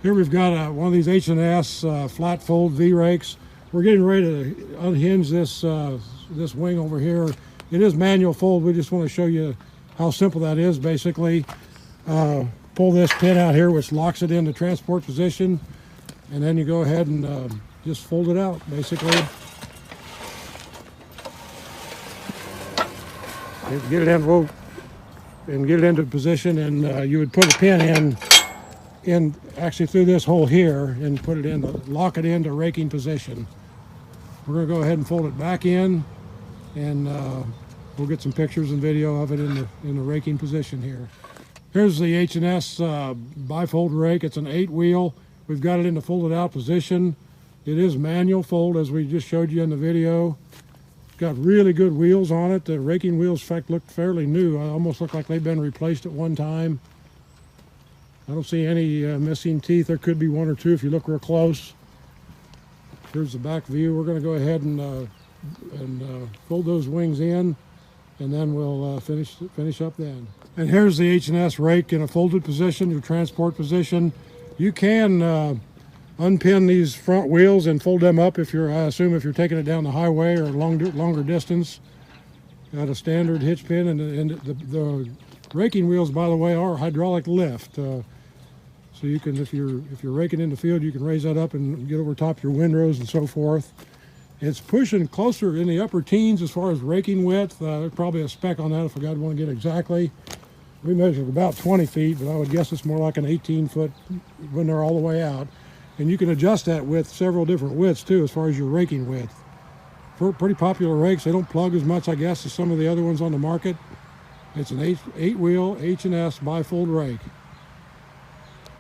Here we've got one of these H&S flat fold V-rakes. We're getting ready to unhinge this wing over here. It is manual fold. We just want to show you how simple that is. Basically, pull this pin out here, which locks it into transport position, and then you go ahead and just fold it out, basically. Get it into position, and you would put a pin in actually through this hole here and put it in, lock it into raking position. We're going to go ahead and fold it back in, and we'll get some pictures and video of it in the raking position here. Here's the H&S bifold rake. It's an 8-wheel. We've got it in the folded out position. It is manual fold, as we just showed you in the video. It's got really good wheels on it. The raking wheels, in fact, look fairly new. Almost look like they've been replaced at one time. I don't see any missing teeth. There could be one or two if you look real close. Here's the back view. We're going to go ahead and fold those wings in, and then we'll finish up then. And here's the H&S rake in a folded position, your transport position. You can unpin these front wheels and fold them up if I assume if you're taking it down the highway or longer distance. Got a standard hitch pin, and the raking wheels, by the way, are hydraulic lift. So you can, if you're raking in the field, you can raise that up and get over top your windrows and so forth. It's pushing closer in the upper teens as far as raking width. There's probably a spec on that if I got one to get exactly. We measured about 20 feet, but I would guess it's more like an 18-foot when they're all the way out. And you can adjust that with several different widths too, as far as your raking width. For pretty popular rakes, they don't plug as much, I guess, as some of the other ones on the market. It's an 8-wheel H&S bifold rake.